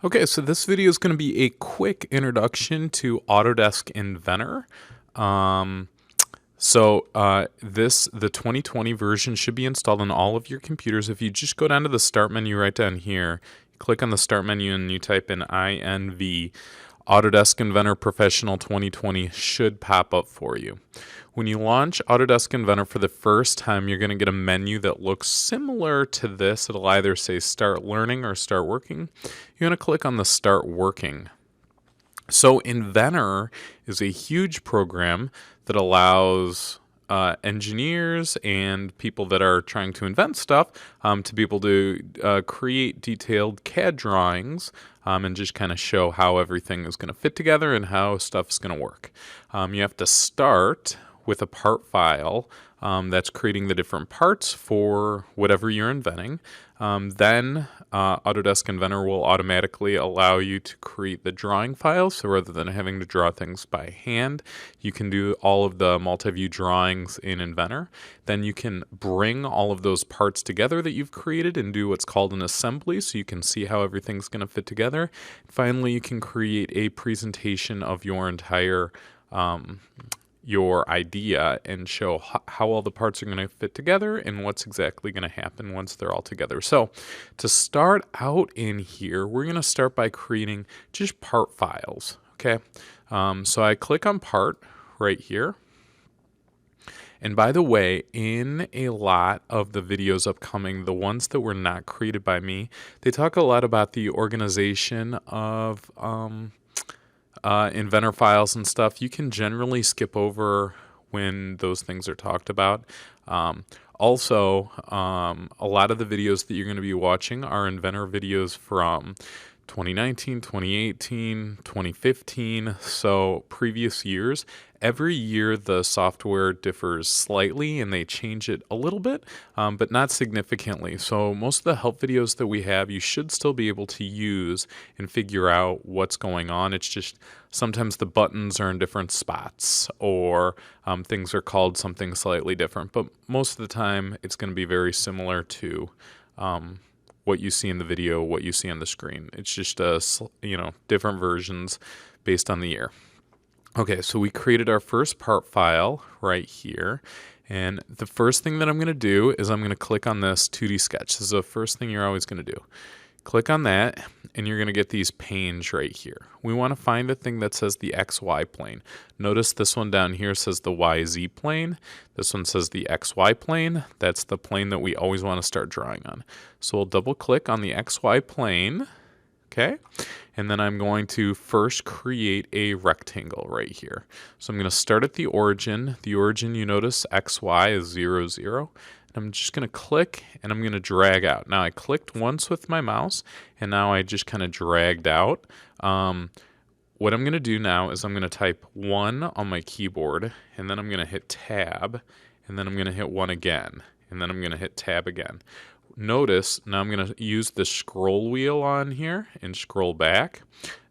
Okay, so this video is going to be a quick introduction to Autodesk Inventor. The 2020 version should be installed on all of your computers. If you just go down to the Start menu right down here, click on the Start menu and you type in INV, Autodesk Inventor Professional 2020 should pop up for you. When you launch Autodesk Inventor for the first time, you're going to get a menu that looks similar to this. It'll either say Start Learning or Start Working. You're going to click on the Start Working. So Inventor is a huge program that allows engineers and people that are trying to invent stuff to be able to create detailed CAD drawings and just kind of show how everything is going to fit together and how stuff is going to work. You have to start with a part file that's creating the different parts for whatever you're inventing. Then Autodesk Inventor will automatically allow you to create the drawing files. So rather than having to draw things by hand, you can do all of the multi-view drawings in Inventor. Then you can bring all of those parts together that you've created and do what's called an assembly, so you can see how everything's going to fit together. Finally, you can create a presentation of your entire your idea and show how all the parts are going to fit together and what's exactly going to happen once they're all together. So to start out in here, we're going to start by creating just part files. Okay, so I click on part right here. And by the way, in a lot of the videos upcoming, the ones that were not created by me, they talk a lot about the organization of Inventor files and stuff. You can generally skip over when those things are talked about. Also, a lot of the videos that you're going to be watching are Inventor videos from 2019, 2018, 2015, so previous years. Every year the software differs slightly and they change it a little bit, but not significantly. So most of the help videos that we have, you should still be able to use and figure out what's going on. It's just sometimes the buttons are in different spots or things are called something slightly different, but most of the time it's going to be very similar to what you see in the video, what you see on the screen. It's just different versions based on the year. Okay, so we created our first part file right here. And the first thing that I'm going to do is I'm going to click on this 2D sketch. This is the first thing you're always going to do. Click on that, and you're going to get these panes right here. We want to find the thing that says the XY plane. Notice this one down here says the YZ plane. This one says the XY plane. That's the plane that we always want to start drawing on. So we'll double click on the XY plane. Okay, and then I'm going to first create a rectangle right here. So I'm going to start at the origin. The origin, you notice XY is 0, 0. I'm just going to click and I'm going to drag out. Now I clicked once with my mouse and now I just kind of dragged out. What I'm going to do now is I'm going to type 1 on my keyboard and then I'm going to hit tab and then I'm going to hit 1 again and then I'm going to hit tab again. Notice now I'm going to use the scroll wheel on here and scroll back.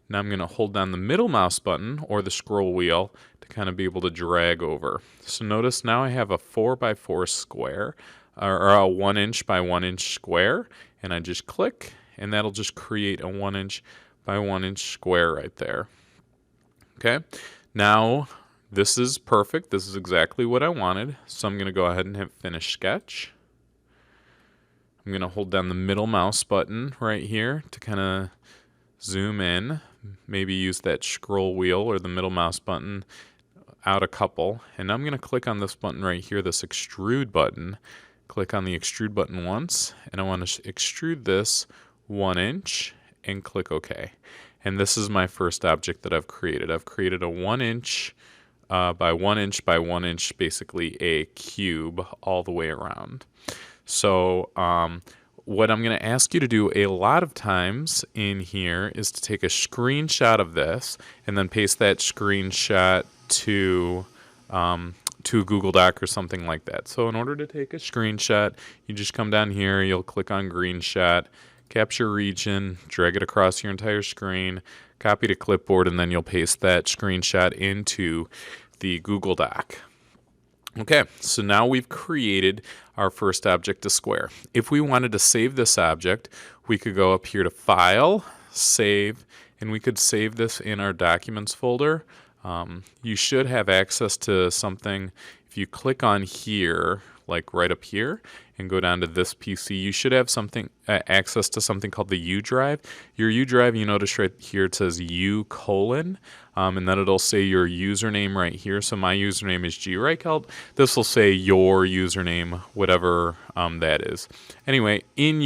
Now I'm going to hold down the middle mouse button or the scroll wheel to kind of be able to drag over. So notice now I have a 4x4 square or a 1 inch by 1 inch square, and I just click and that'll just create a 1 inch by 1 inch square right there. Okay, now this is perfect. This is exactly what I wanted. So I'm going to go ahead and hit finish sketch. I'm going to hold down the middle mouse button right here to kind of zoom in. Maybe use that scroll wheel or the middle mouse button out a couple. And I'm going to click on this button right here, this extrude button. Click on the extrude button once, and I want to extrude this 1 inch and click OK. And this is my first object that I've created. I've created a 1 inch by 1 inch by 1 inch, basically a cube all the way around. So what I'm going to ask you to do a lot of times in here is to take a screenshot of this and then paste that screenshot to a Google Doc or something like that. So in order to take a screenshot, you just come down here, you'll click on Green Shot, capture region, drag it across your entire screen, copy to clipboard, and then you'll paste that screenshot into the Google Doc. Okay, so now we've created our first object, a square. If we wanted to save this object, we could go up here to File, save, and we could save this in our documents folder. You should have access to something. If you click on here, like right up here, and go down to this PC, you should have something access to something called the U drive. Your U drive, you notice right here it says U:, and then it'll say your username right here. So my username is G Reichelt. This will say your username, whatever that is. Anyway, in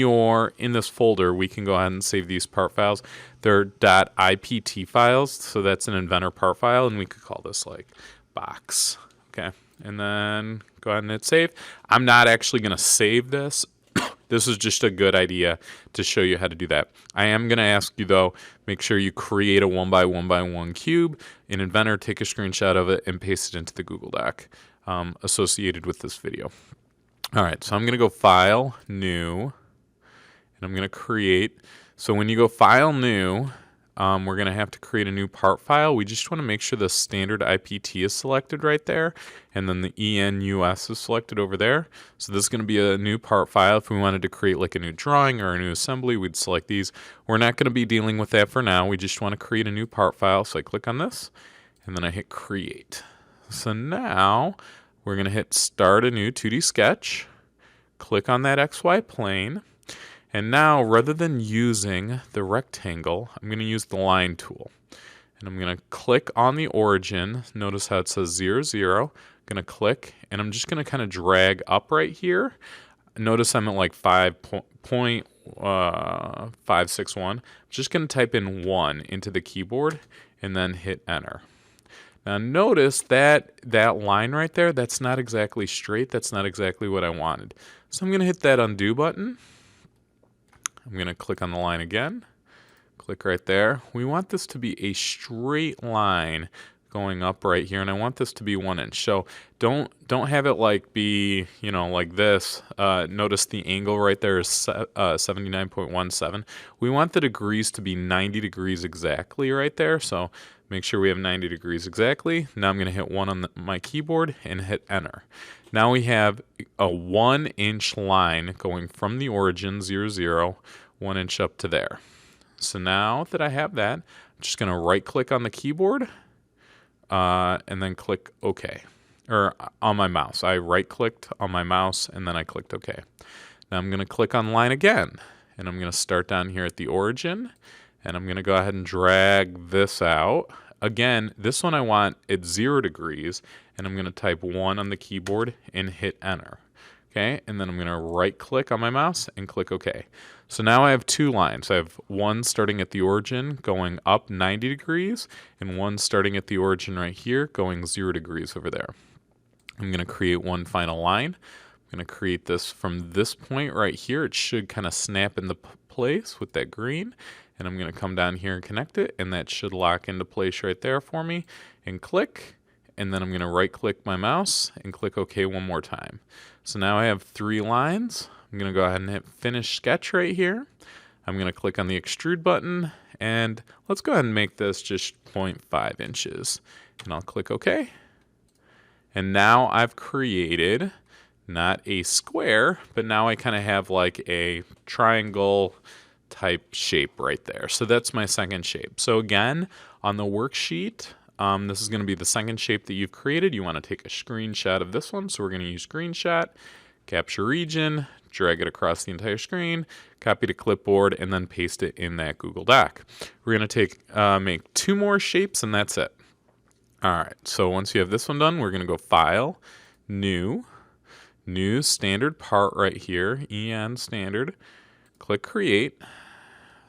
this folder, we can go ahead and save these part files. They're .ipt files, so that's an Inventor part file, and we could call this like box. Okay, and then go ahead and hit save. I'm not actually going to save this. This is just a good idea to show you how to do that. I am going to ask you, though, make sure you create a 1x1x1 cube in Inventor, take a screenshot of it, and paste it into the Google Doc associated with this video. All right, so I'm going to go File, New, and I'm going to create. So when you go File, New, we're going to have to create a new part file. We just want to make sure the standard IPT is selected right there, and then the ENUS is selected over there. So this is going to be a new part file. If we wanted to create like a new drawing or a new assembly, we'd select these. We're not going to be dealing with that for now. We just want to create a new part file. So I click on this, and then I hit Create. So now we're going to hit Start a new 2D sketch, click on that XY plane, and now, rather than using the rectangle, I'm going to use the line tool. And I'm going to click on the origin. Notice how it says 0, 0. I'm going to click, and I'm just going to kind of drag up right here. Notice I'm at like 5.561. I'm just going to type in 1 into the keyboard, and then hit Enter. Now notice that line right there, that's not exactly straight. That's not exactly what I wanted. So I'm going to hit that undo button. I'm going to click on the line again, click right there. We want this to be a straight line going up right here, and I want this to be 1 inch. So don't have it like be, like this. Notice the angle right there is 79.17. We want the degrees to be 90 degrees exactly right there. So make sure we have 90 degrees exactly. Now I'm going to hit 1 on my keyboard and hit Enter. Now we have a 1 inch line going from the origin, 0, 0, 1 inch up to there. So now that I have that, I'm just going to right click on the keyboard and then click OK. Or on my mouse. I right clicked on my mouse and then I clicked OK. Now I'm going to click on line again, and I'm going to start down here at the origin, and I'm going to go ahead and drag this out. Again, this one I want at 0 degrees, and I'm going to type 1 on the keyboard and hit Enter. Okay, and then I'm going to right click on my mouse and click OK. So now I have 2 lines. I have one starting at the origin going up 90 degrees, and one starting at the origin right here going 0 degrees over there. I'm going to create one final line. I'm going to create this from this point right here. It should kind of snap into place with that green. And I'm going to come down here and connect it, and that should lock into place right there for me, and click, and then I'm going to right click my mouse and click OK one more time. So now I have 3 lines. I'm going to go ahead and hit Finish Sketch right here. I'm going to click on the Extrude button, and let's go ahead and make this just 0.5 inches. And I'll click OK. And now I've created not a square, but now I kind of have like a triangle type shape right there. So that's my second shape. So again, on the worksheet, this is going to be the second shape that you've created. You want to take a screenshot of this one. So we're going to use screenshot, capture region, drag it across the entire screen, copy to clipboard, and then paste it in that Google Doc. We're going to make 2 more shapes, and that's it. All right, so once you have this one done, we're going to go File, New Standard Part right here, EN Standard. Click Create,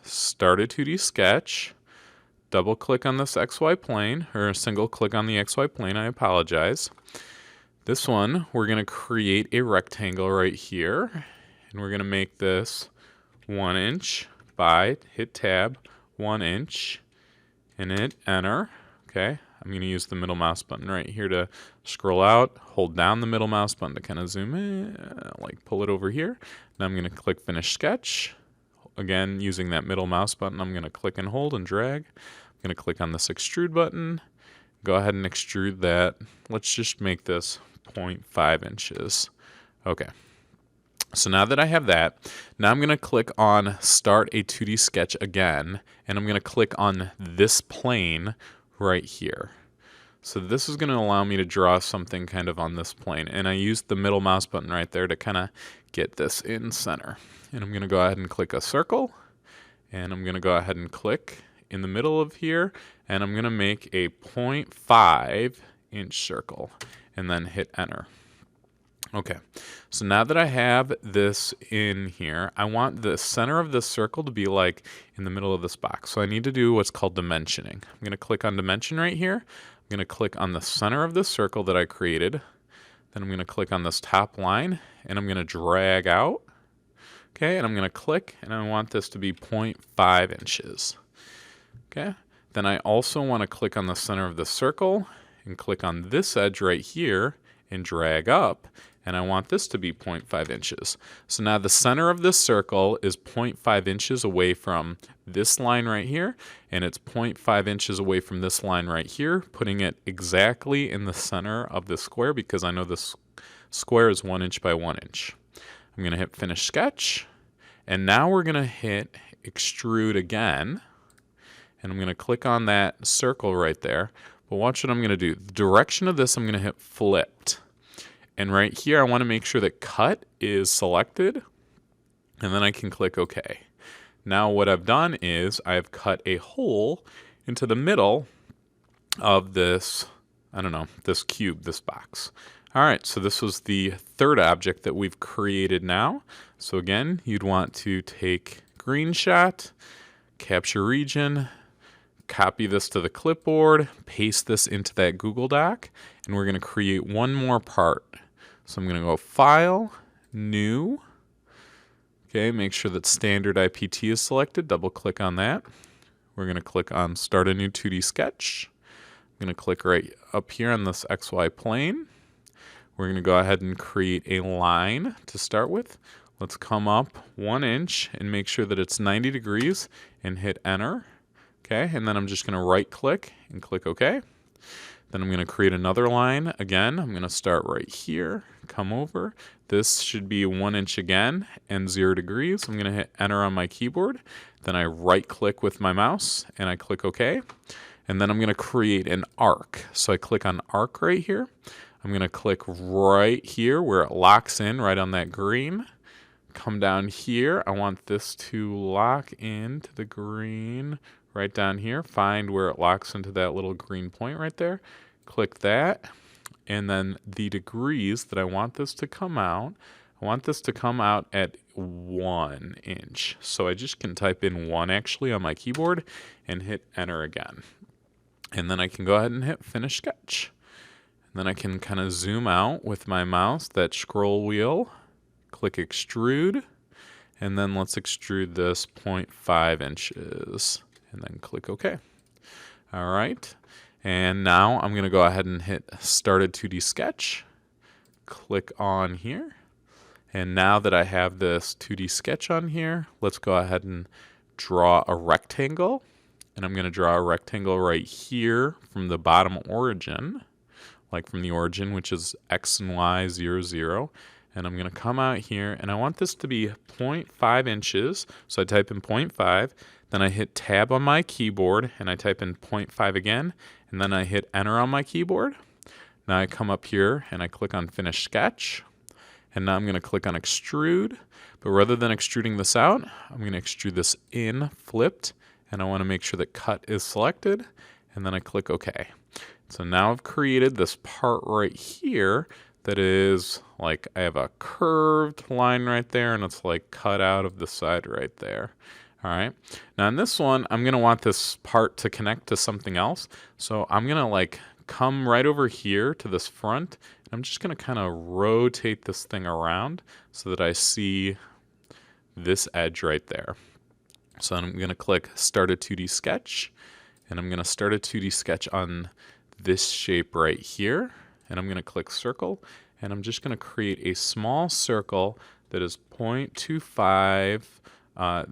start a 2D sketch, double click on this XY plane, or single click on the XY plane, I apologize. This one, we're going to create a rectangle right here, and we're going to make this 1 inch by, hit tab, 1 inch, and hit Enter. Okay, I'm going to use the middle mouse button right here to scroll out, hold down the middle mouse button to kind of zoom in, like pull it over here. Now I'm going to click Finish Sketch. Again, using that middle mouse button, I'm going to click and hold and drag. I'm going to click on this Extrude button. Go ahead and extrude that. Let's just make this 0.5 inches. Okay. So now that I have that, now I'm going to click on Start a 2D Sketch again, and I'm going to click on this plane right here. So this is going to allow me to draw something kind of on this plane, and I used the middle mouse button right there to kind of get this in center. And I'm going to go ahead and click a circle, and I'm going to go ahead and click in the middle of here, and I'm going to make a 0.5 inch circle, and then hit enter. Okay, so now that I have this in here, I want the center of this circle to be like in the middle of this box. So I need to do what's called dimensioning. I'm going to click on dimension right here. I'm going to click on the center of this circle that I created. Then I'm going to click on this top line, and I'm going to drag out. Okay, and I'm going to click, and I want this to be 0.5 inches. Okay, then I also want to click on the center of the circle and click on this edge right here and drag up. And I want this to be 0.5 inches. So now the center of this circle is 0.5 inches away from this line right here, and it's 0.5 inches away from this line right here, putting it exactly in the center of the square because I know this square is 1 inch by 1 inch. I'm going to hit Finish Sketch, and now we're going to hit Extrude again, and I'm going to click on that circle right there. But watch what I'm going to do. The direction of this, I'm going to hit Flipped. And right here, I want to make sure that cut is selected, and then I can click OK. Now what I've done is I've cut a hole into the middle of this, I don't know, this cube, this box. All right, so this was the third object that we've created now. So again, you'd want to take green shot, capture region, copy this to the clipboard, paste this into that Google Doc, and we're going to create one more part. So I'm going to go File, New. Okay, make sure that Standard IPT is selected. Double click on that. We're going to click on Start a New 2D Sketch. I'm going to click right up here on this XY plane. We're going to go ahead and create a line to start with. Let's come up 1 inch and make sure that it's 90 degrees and hit Enter. Okay, and then I'm just going to right click and click OK. Then I'm going to create another line again. I'm going to start right here, come over. This should be 1 inch again and 0 degrees. I'm going to hit Enter on my keyboard. Then I right click with my mouse and I click OK. And then I'm going to create an arc. So I click on arc right here. I'm going to click right here where it locks in right on that green. Come down here. I want this to lock into the green right down here. Find where it locks into that little green point right there. Click that. And then the degrees that I want this to come out, I want this to come out at 1 inch. So I just can type in 1 actually on my keyboard and hit Enter again. And then I can go ahead and hit Finish Sketch. And then I can kind of zoom out with my mouse, that scroll wheel, click Extrude, and then let's extrude this 0.5 inches. And then click OK. All right. And now I'm going to go ahead and hit Start a 2D Sketch. Click on here. And now that I have this 2D sketch on here, let's go ahead and draw a rectangle. And I'm going to draw a rectangle right here from the bottom origin, like from the origin, which is X and Y 0, 0. And I'm going to come out here, and I want this to be 0.5 inches. So I type in 0.5. Then I hit Tab on my keyboard, and I type in 0.5 again, and then I hit Enter on my keyboard. Now I come up here, and I click on Finish Sketch, and now I'm going to click on Extrude. But rather than extruding this out, I'm going to extrude this in, flipped, and I want to make sure that Cut is selected, and then I click OK. So now I've created this part right here that is like I have a curved line right there, and it's like cut out of the side right there. All right. Now in this one, I'm going to want this part to connect to something else. So I'm going to like come right over here to this front. And I'm just going to kind of rotate this thing around so that I see this edge right there. So I'm going to click Start a 2D Sketch. And I'm going to start a 2D sketch on this shape right here. And I'm going to click Circle. And I'm just going to create a small circle that is 0.25 I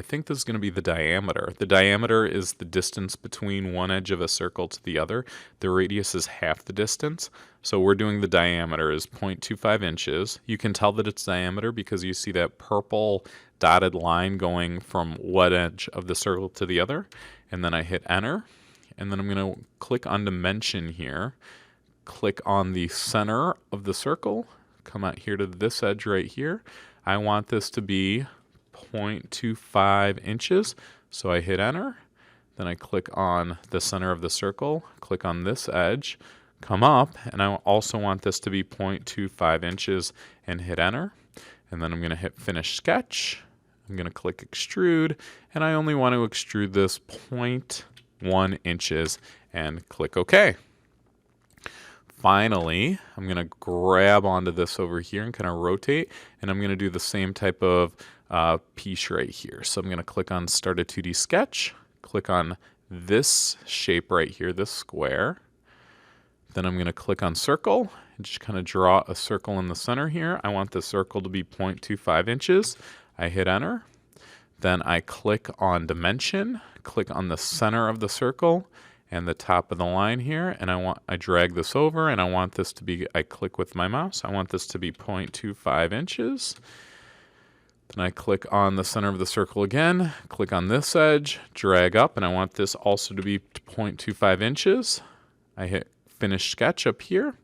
think this is going to be the diameter. The diameter is the distance between one edge of a circle to the other. The radius is half the distance. So we're doing the diameter is 0.25 inches. You can tell that it's diameter because you see that purple dotted line going from one edge of the circle to the other. And then I hit enter. And then I'm going to click on dimension here. Click on the center of the circle. Come out here to this edge right here. I want this to be 0.25 inches. So I hit enter. Then I click on the center of the circle, click on this edge, come up, and I also want this to be 0.25 inches and hit enter. And then I'm going to hit finish sketch. I'm going to click extrude, and I only want to extrude this 0.1 inches and click OK. Finally, I'm going to grab onto this over here and kind of rotate, and I'm going to do the same type of piece right here. So I'm going to click on Start a 2D Sketch, click on this shape right here, this square. Then I'm going to click on Circle and just kind of draw a circle in the center here. I want the circle to be 0.25 inches. I hit Enter. Then I click on Dimension, click on the center of the circle and the top of the line here, and I drag this over, and I want this to be, I click with my mouse, I want this to be 0.25 inches. Then I click on the center of the circle again, click on this edge, drag up, and I want this also to be 0.25 inches. I hit finish sketch up here.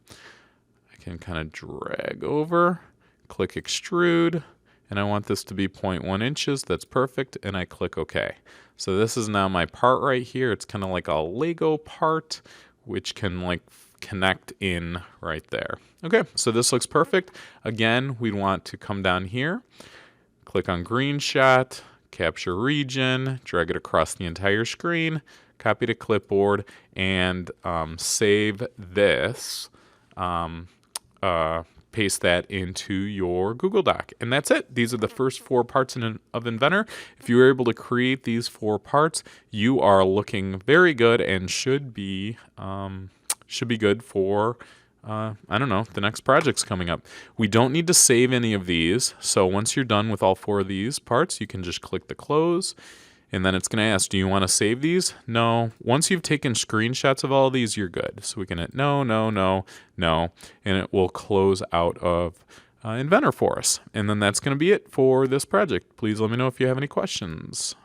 I can kind of drag over, click extrude, and I want this to be 0.1 inches. That's perfect, and I click OK. So this is now my part right here. It's kind of like a Lego part, which can like connect in right there. Okay, so this looks perfect. Again, we want to come down here, click on Green Shot, Capture Region, drag it across the entire screen, copy to clipboard, and save this. Paste that into your Google Doc. And that's it. These are the first 4 parts of Inventor. If you were able to create these 4 parts, you are looking very good and should be good for, I don't know, the next project's coming up. We don't need to save any of these. So once you're done with all 4 of these parts, you can just click the close. And then it's going to ask, do you want to save these? No. Once you've taken screenshots of all of these, you're good. So we can hit no, no, no, no, and it will close out of Inventor for us. And then that's going to be it for this project. Please let me know if you have any questions.